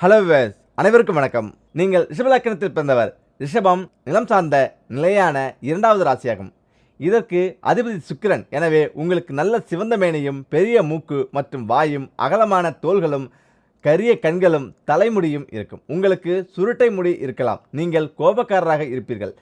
Hello viewers, அனைவருக்கும் வணக்கம். நீங்கள் ரிஷபலக்கணத்தில் பிறந்தவர். ரிஷபம் நிலம் சார்ந்த நிலையான இரண்டாவது ராசியாகும். இதற்கு அதிபதி சுக்கிரன். எனவே உங்களுக்கு நல்ல சிவந்த மேனியும் பெரிய மூக்கு மற்றும் வாயும் அகலமான தோள்களும் கரிய கண்களும் தலைமுடியும் இருக்கும். உங்களுக்கு சுருட்டை முடி இருக்கலாம். நீங்கள் கோபக்காரராக இருப்பீர்கள்.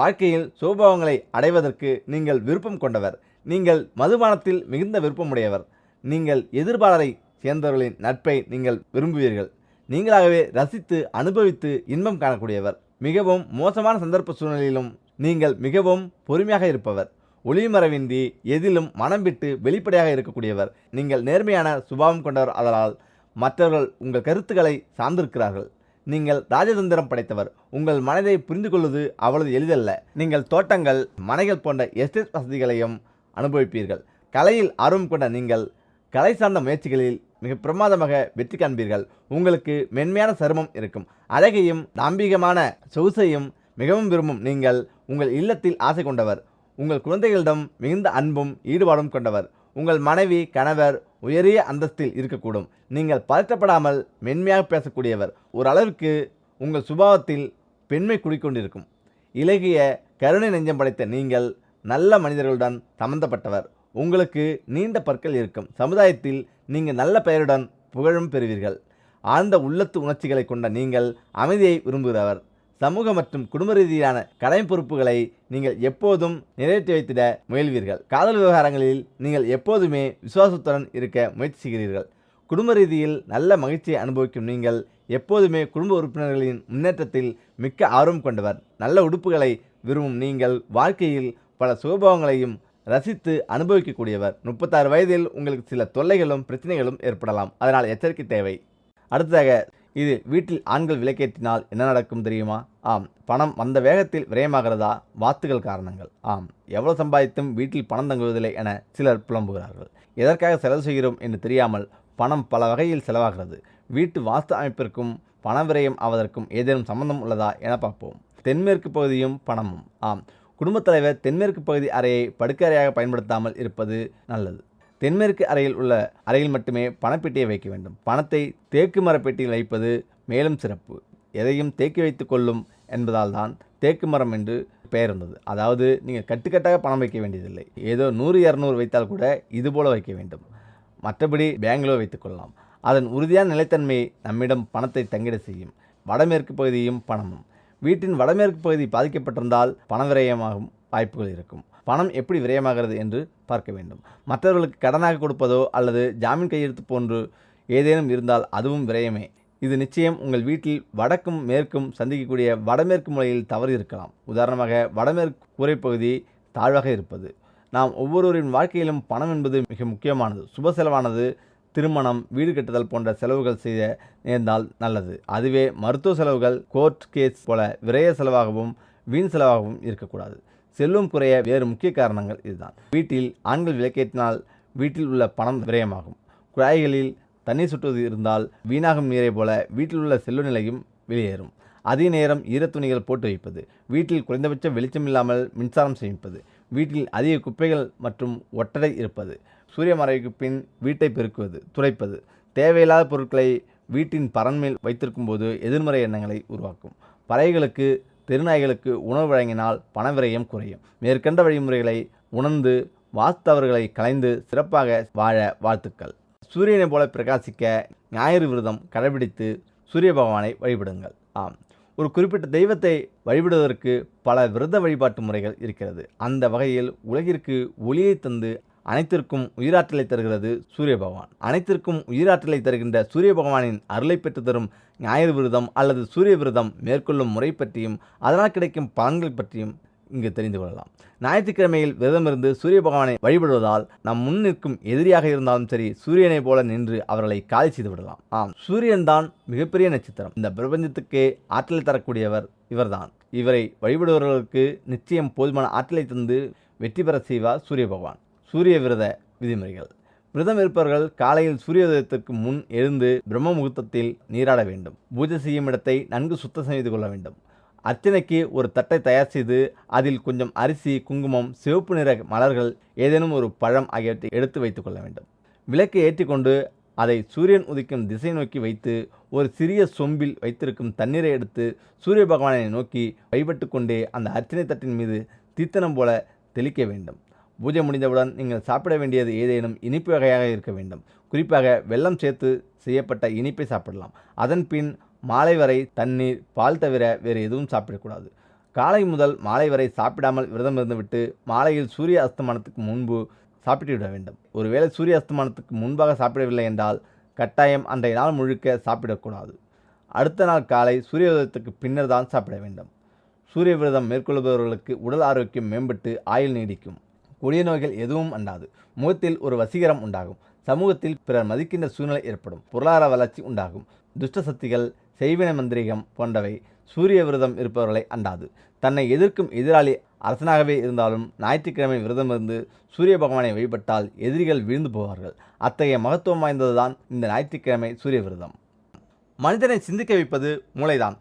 வாழ்க்கையில் சுபோகங்களை அடைவதற்கு நீங்கள் விருப்பம் கொண்டவர். நீங்கள் மதுபானத்தில் மிகுந்த விருப்பமுடையவர். நீங்கள் எதிர்பாளரை சேர்ந்தவர்களின் நட்பை நீங்கள் விரும்புவீர்கள். நீங்களாகவே ரசித்து அனுபவித்து இன்பம் காணக்கூடியவர். மிகவும் மோசமான சந்தர்ப்ப சூழ்நிலையிலும் நீங்கள் மிகவும் பொறுமையாக இருப்பவர். ஒளிமறைவின்றி எதிலும் மனம் விட்டு வெளிப்படையாக இருக்கக்கூடியவர். நீங்கள் நேர்மையான சுபாவம் கொண்டவர். அதனால் மற்றவர்கள் உங்கள் கருத்துக்களை சார்ந்திருக்கிறார்கள். நீங்கள் ராஜதந்திரம் படைத்தவர். உங்கள் மனதை புரிந்து கொள்வது அவ்வளவு எளிதல்ல. நீங்கள் தோட்டங்கள், மனைகள் போன்ற எஸ்டேட் வசதிகளையும் அனுபவிப்பீர்கள். கலையில் ஆர்வம் கொண்ட நீங்கள் கலை சார்ந்த முயற்சிகளில் மிக பிரமாதமாக வெற்றி காண்பீர்கள். உங்களுக்கு மென்மையான சருமம் இருக்கும். அழகையும் நம்பீகமான சொகுசையும் மிகவும் விரும்பும் நீங்கள் உங்கள் இல்லத்தில் ஆசை கொண்டவர். உங்கள் குழந்தைகளிடம் மிகுந்த அன்பும் ஈடுபாடும் கொண்டவர். உங்கள் மனைவி, கணவர் உயரிய அந்தஸ்தில் இருக்கக்கூடும். நீங்கள் பதற்றப்படாமல் மென்மையாக பேசக்கூடியவர். ஒரு அளவுக்கு உங்கள் சுபாவத்தில் பெண்மை குடிக்கொண்டிருக்கும். இலகிய கருணை நெஞ்சம் படைத்த நீங்கள் நல்ல மனிதர்களுடன் சம்பந்தப்பட்டவர். உங்களுக்கு நீண்ட பற்கள் இருக்கும். சமுதாயத்தில் நீங்கள் நல்ல பெயருடன் புகழும் பெறுவீர்கள். ஆழ்ந்த உள்ளத்து உணர்ச்சிகளை கொண்ட நீங்கள் அமைதியை விரும்புகிறவர். சமூக மற்றும் குடும்ப ரீதியான கடமை பொறுப்புகளை நீங்கள் எப்போதும் நிறைவேற்றி வைத்திட முயல்வீர்கள். காதல் விவகாரங்களில் நீங்கள் எப்போதுமே விசுவாசத்துடன் இருக்க முயற்சி செய்கிறீர்கள். குடும்ப ரீதியில் நல்ல மகிழ்ச்சியை அனுபவிக்கும் நீங்கள் எப்போதுமே குடும்ப உறுப்பினர்களின் முன்னேற்றத்தில் மிக்க ஆர்வம் கொண்டவர். நல்ல உடுப்புகளை விரும்பும் நீங்கள் வாழ்க்கையில் பல சுகபோகங்களையும் ரசித்து அனுபவிக்கக்கூடியவர். 36 வயதில் உங்களுக்கு சில தொல்லைகளும் பிரச்சனைகளும் ஏற்படலாம். அதனால் எச்சரிக்கை தேவை. அடுத்ததாக, இது வீட்டில் ஆண்கள் விளக்கேற்றினால் என்ன நடக்கும் தெரியுமா? ஆம், பணம் வந்த வேகத்தில் விரயமாகிறதா? வாத்துகள் காரணங்கள். ஆம், எவ்வளவு சம்பாதித்தும் வீட்டில் பணம் தங்குவதில்லை என சிலர் புலம்புகிறார்கள். எதற்காக செலவு செய்கிறோம் என்று தெரியாமல் பணம் பல வகையில் செலவாகிறது. வீட்டு வாஸ்து அமைப்பிற்கும் பண விரயம் ஆவதற்கும் ஏதேனும் சம்பந்தம் உள்ளதா என பார்ப்போம். தென்மேற்கு பகுதியும் பணமும். ஆம், குடும்பத் தலைவர் தென்மேற்கு பகுதி அறையை படுக்கை அறையாக பயன்படுத்தாமல் இருப்பது நல்லது. தென்மேற்கு அறையில் உள்ள அறையில் மட்டுமே பணப்பெட்டியை வைக்க வேண்டும். பணத்தை தேக்கு மரப்பெட்டியில் வைப்பது மேலும் சிறப்பு. எதையும் தேக்கி வைத்து கொள்ளும் என்பதால் தான் தேக்கு மரம் என்று பெயர் இருந்தது. அதாவது நீங்கள் கட்டுக்கட்டாக பணம் வைக்க வேண்டியதில்லை. ஏதோ 100-200 வைத்தால் கூட இதுபோல வைக்க வேண்டும். மற்றபடி பேங்கிலோ வைத்துக் கொள்ளலாம். அதன் உறுதியான நிலைத்தன்மையை நம்மிடம் பணத்தை தங்கிட செய்யும். வடமேற்கு பகுதியும் பணமும். வீட்டின் வடமேற்கு பகுதி பாதிக்கப்பட்டிருந்தால் பண விரயமாகும் வாய்ப்புகள் இருக்கும். பணம் எப்படி விரயமாகிறது என்று பார்க்க வேண்டும். மற்றவர்களுக்கு கடனாக கொடுப்பதோ அல்லது ஜாமீன் கையெழுத்து போன்று ஏதேனும் இருந்தால் அதுவும் விரயமே. இது நிச்சயம் உங்கள் வீட்டில் வடக்கும் மேற்கும் சந்திக்கக்கூடிய வடமேற்கு மூலையில் தவறு இருக்கலாம். உதாரணமாக, வடமேற்கு கூரைப்பகுதி தாழ்வாக இருப்பது. நாம் ஒவ்வொருவரின் வாழ்க்கையிலும் பணம் என்பது மிக முக்கியமானது. சுப செலவானது திருமணம், வீடு கட்டுதல் போன்ற செலவுகள் செய்ய நேர்ந்தால் நல்லது. அதுவே மருத்துவ செலவுகள், கோர்ட் கேஸ் போல விரய செலவாகவும் வீண் செலவாகவும் இருக்கக்கூடாது. செல்வம் குறைய வேறு முக்கிய காரணங்கள் இதுதான். வீட்டில் ஆண்கள் விளக்கேற்றினால் வீட்டில் உள்ள பணம் விரயமாகும். குழாய்களில் தண்ணீர் சுட்டுவது இருந்தால் வீணாகும் நீரை போல வீட்டில் உள்ள செல்வ நிலையும் வெளியேறும். அதே நேரம் ஈரத்துணிகள் போட்டு வைப்பது. வீட்டில் குறைந்தபட்ச வெளிச்சம் இல்லாமல் மின்சாரம் சேமிப்பது. வீட்டில் அதிக குப்பைகள் மற்றும் ஒட்டடை இருப்பது. சூரிய மறைவுக்கு பின் வீட்டை பெருக்குவது, துடைப்பது. தேவையில்லாத பொருட்களை வீட்டின் பரன்மேல் வைத்திருக்கும் போது எதிர்மறை எண்ணங்களை உருவாக்கும். பறவைகளுக்கு, தெருநாய்களுக்கு உணவு வழங்கினால் பண விரயம் குறையும். மேற்கண்ட வழிமுறைகளை உணர்ந்து வாஸ்தவர்களை கலைந்து சிறப்பாக வாழ வாழ்த்துக்கள். சூரியனை போல பிரகாசிக்க ஞாயிறு விரதம் கடைபிடித்து சூரிய பகவானை வழிபடுங்கள். ஆம், ஒரு குறிப்பிட்ட தெய்வத்தை வழிபடுவதற்கு பல விரத வழிபாட்டு முறைகள் இருக்கிறது. அந்த வகையில் உலகிற்கு ஒளியை தந்து அனைத்திற்கும் உயிராற்றலை தருகிறது சூரிய பகவான். அனைத்திற்கும் உயிராற்றலை தருகின்ற சூரிய பகவானின் அருளை பெற்று தரும் ஞாயிறு விரதம் அல்லது சூரிய விரதம் மேற்கொள்ளும் முறை பற்றியும் அதனால் கிடைக்கும் பலன்கள் பற்றியும் இங்கு தெரிந்து கொள்ளலாம். ஞாயிற்றுக்கிழமையில் விரதமிருந்து சூரிய பகவானை வழிபடுவதால் நம் முன் நிற்கும் எதிரியாக இருந்தாலும் சரி, சூரியனை போல நின்று அவர்களை காலி செய்து விடலாம். ஆம், சூரியன் தான் மிகப்பெரிய நட்சத்திரம். இந்த பிரபஞ்சத்துக்கே ஆற்றலை தரக்கூடியவர் இவர்தான். இவரை வழிபடுபவர்களுக்கு நிச்சயம் போதுமான ஆற்றலை தந்து வெற்றி பெற செய்வார் சூரிய பகவான். சூரிய விரத விதிமுறைகள். விரதம் இருப்பவர்கள் காலையில் சூரியோதயத்திற்கு முன் எழுந்து பிரம்ம முகூர்த்தத்தில் நீராட வேண்டும். பூஜை செய்யும் இடத்தை நன்கு சுத்தம் செய்து கொள்ள வேண்டும். அர்ச்சனைக்கு ஒரு தட்டை தயார் செய்து அதில் கொஞ்சம் அரிசி, குங்குமம், சிவப்பு நிற மலர்கள், ஏதேனும் ஒரு பழம் ஆகியவற்றை எடுத்து வைத்துக் கொள்ள வேண்டும். விளக்கை ஏற்றிக்கொண்டு அதை சூரியன் உதிக்கும் திசை நோக்கி வைத்து ஒரு சிறிய சொம்பில் வைத்திருக்கும் தண்ணீரை எடுத்து சூரிய பகவானை நோக்கி வழிபட்டு கொண்டே அந்த அர்ச்சனை தட்டின் மீது தீர்த்தனம் போல தெளிக்க வேண்டும். பூஜை முடிந்தவுடன் நீங்கள் சாப்பிட வேண்டியது ஏதேனும் இனிப்பு வகையாக இருக்க வேண்டும். குறிப்பாக வெல்லம் சேர்த்து செய்யப்பட்ட இனிப்பை சாப்பிடலாம். அதன் பின் மாலை வரை தண்ணீர், பால் தவிர வேறு எதுவும் சாப்பிடக்கூடாது. காலை முதல் மாலை வரை சாப்பிடாமல் விரதம் இருந்துவிட்டு மாலையில் சூரிய அஸ்தமானத்துக்கு முன்பு சாப்பிட்டு விட வேண்டும். ஒருவேளை சூரிய அஸ்தமானத்துக்கு முன்பாக சாப்பிடவில்லை என்றால் கட்டாயம் அன்றைய நாள் முழுக்க சாப்பிடக்கூடாது. அடுத்த நாள் காலை சூரிய உதயத்துக்கு பின்னர் தான் சாப்பிட வேண்டும். சூரிய விரதம் மேற்கொள்பவர்களுக்கு உடல் ஆரோக்கியம் மேம்பட்டு ஆயுள் நீடிக்கும். கொடிய நோய்கள் எதுவும் அண்டாது. முகத்தில் ஒரு வசீகரம் உண்டாகும். சமூகத்தில் பிறர் மதிக்கின்ற சூழ்நிலை ஏற்படும். பொருளாதார வளர்ச்சி உண்டாகும். துஷ்ட சக்திகள், செய்வின மந்திரிகம் போன்றவை சூரிய விரதம் இருப்பவர்களை அண்டாது. தன்னை எதிர்க்கும் எதிராளி அரசனாகவே இருந்தாலும் ஞாயிற்றுக்கிழமை விரதம் இருந்து சூரிய பகவானை வழிபட்டால் எதிரிகள் வீழ்ந்து போவார்கள். அத்தகைய மகத்துவம் வாய்ந்ததுதான் இந்த ஞாயிற்றுக்கிழமை சூரிய விரதம். மனிதனை சிந்திக்க வைப்பது மூளைதான்.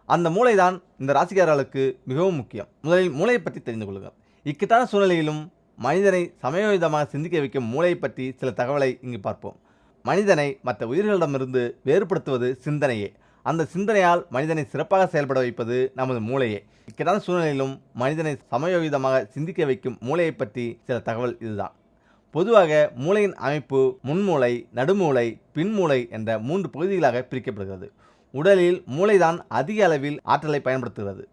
அந்த மூளைதான் இந்த ராசிக்காரர்களுக்கு மிகவும் முக்கியம். முதலில் மூளையை பற்றி தெரிந்து கொள்ளுங்கள். இக்கட்டான சூழ்நிலையிலும் மனிதனை சமயோசிதமாக சிந்திக்க வைக்கும் மூளையை பற்றி சில தகவலை இங்கு பார்ப்போம். மனிதனை மற்ற உயிர்களிடமிருந்து வேறுபடுத்துவது சிந்தனையே. அந்த சிந்தனையால் மனிதனை சிறப்பாக செயல்பட வைப்பது நமது மூளையே. இக்கட்டான சூழ்நிலையிலும் மனிதனை சமயோகிதமாக சிந்திக்க வைக்கும் மூளையை பற்றி சில தகவல் இதுதான். பொதுவாக மூளையின் அமைப்பு முன்மூளை, நடுமூளை, பின்மூளை என்ற 3 பகுதிகளாக பிரிக்கப்படுகிறது. உடலில் மூளைதான் அதிக அளவில் ஆற்றலை பயன்படுத்துகிறது.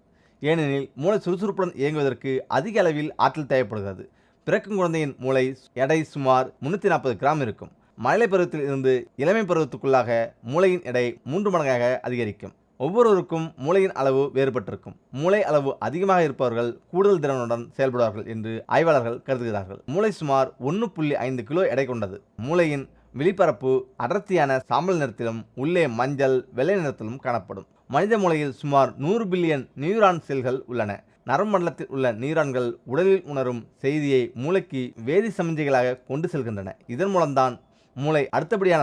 ஏனெனில் மூளை சுறுசுறுப்புடன் இயங்குவதற்கு அதிக அளவில் ஆற்றல் தேவைப்படுகிறது. பிறக்கும் குழந்தையின் மூளை எடை சுமார் 340 கிராம் இருக்கும். மழலை பருவத்தில் இருந்து இளமை பருவத்துக்குள்ளாக மூளையின் எடை 3 மடங்காக அதிகரிக்கும். ஒவ்வொருவருக்கும் மூளையின் அளவு வேறுபட்டிருக்கும். மூளை அளவு அதிகமாக இருப்பவர்கள் கூடுதல் திறனுடன் செயல்படுவார்கள் என்று ஆய்வாளர்கள் கருதுகிறார்கள். மூளை சுமார் 1.5 கிலோ எடை கொண்டது. மூளையின் வெளிப்பரப்பு அடர்த்தியான சாம்பல் நிறத்திலும் உள்ளே மஞ்சள், வெள்ளை நிறத்திலும் காணப்படும். மனித மூளையில் சுமார் 100 பில்லியன் நியூரான் செல்கள் உள்ளன. நரம்பு மண்டலத்தில் உள்ள நியூரான்கள் உடலில் உணரும் செய்தியை மூளைக்கு வேதி சமிஞ்சைகளாக கொண்டு செல்கின்றன. இதன் மூலம்தான் மூளை அடுத்தபடியான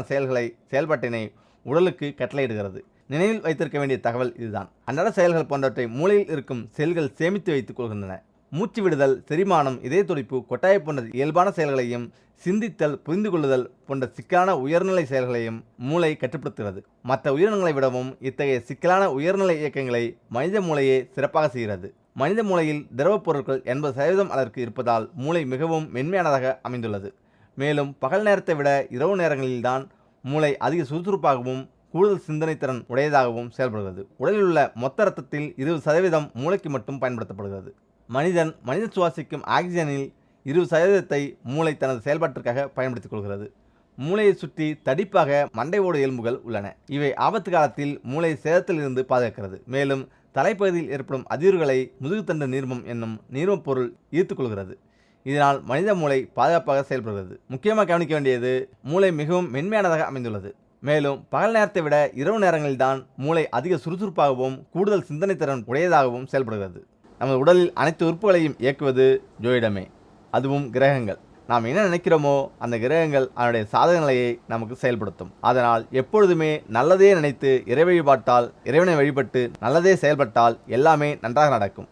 செயல்பாட்டினை உடலுக்கு கட்டளையிடுகிறது. நினைவில் வைத்திருக்க வேண்டிய தகவல் இதுதான். அன்றாட செயல்கள் போன்றவற்றை மூளையில் இருக்கும் செல்கள் சேமித்து வைத்துக் கொள்கின்றன. மூச்சு விடுதல், செரிமானம், இதய துடிப்பு, கொட்டாய் போன்ற இயல்பான செயல்களையும் சிந்தித்தல், புரிந்து கொள்ளுதல் போன்ற சிக்கலான உயர்நிலை செயல்களையும் மூளை கட்டுப்படுத்துகிறது. மற்ற உயிரினங்களை விடவும் இத்தகைய சிக்கலான உயர்நிலை இயக்கங்களை மனித மூளையே சிறப்பாக செய்கிறது. மனித மூளையில் திரவப் பொருட்கள் 80% அளவிற்கு இருப்பதால் மூளை மிகவும் மென்மையானதாக அமைந்துள்ளது. மேலும் பகல் நேரத்தை விட இரவு நேரங்களில்தான் மூளை அதிக சுறுசுறுப்பாகவும் கூடுதல் சிந்தனை திறன் உடையதாகவும் செயல்படுகிறது. உடலில் உள்ள மொத்த இரத்தத்தில் 20% மூளைக்கு மட்டும் பயன்படுத்தப்படுகிறது. மனிதன் சுவாசிக்கும் ஆக்சிஜனில் 20% மூளை தனது செயல்பாட்டிற்காக பயன்படுத்திக் கொள்கிறது. மூளையை சுற்றி தடிப்பாக மண்டை ஓடு எலும்புகள் உள்ளன. இவை ஆபத்து காலத்தில் மூளை சேதத்தில் இருந்து பாதுகாக்கிறது. மேலும் தலைப்பகுதியில் ஏற்படும் அதிர்வுகளை முதுகுத்தண்டு நீர்மம் என்னும் நீர்மப் பொருள் ஈர்த்துக் கொள்கிறது. இதனால் மனித மூளை பாதுகாப்பாக செயல்படுகிறது. முக்கியமாக கவனிக்க வேண்டியது, மூளை மிகவும் மென்மையானதாக அமைந்துள்ளது. மேலும் பகல் நேரத்தை விட இரவு நேரங்களில்தான் மூளை அதிக சுறுசுறுப்பாகவும் கூடுதல் சிந்தனை திறன் உடையதாகவும் செயல்படுகிறது. நமது உடலில் அனைத்து உறுப்புகளையும் இயக்குவது ஜோதிடமே, அதுவும் கிரகங்கள். நாம் என்ன நினைக்கிறோமோ அந்த கிரகங்கள் அதனுடைய சாதக நிலையை நமக்கு செயல்படுத்தும். அதனால் எப்பொழுதுமே நல்லதே நினைத்து இறைவனை வழிபட்டு நல்லதே செயல்பட்டால் எல்லாமே நன்றாக நடக்கும்.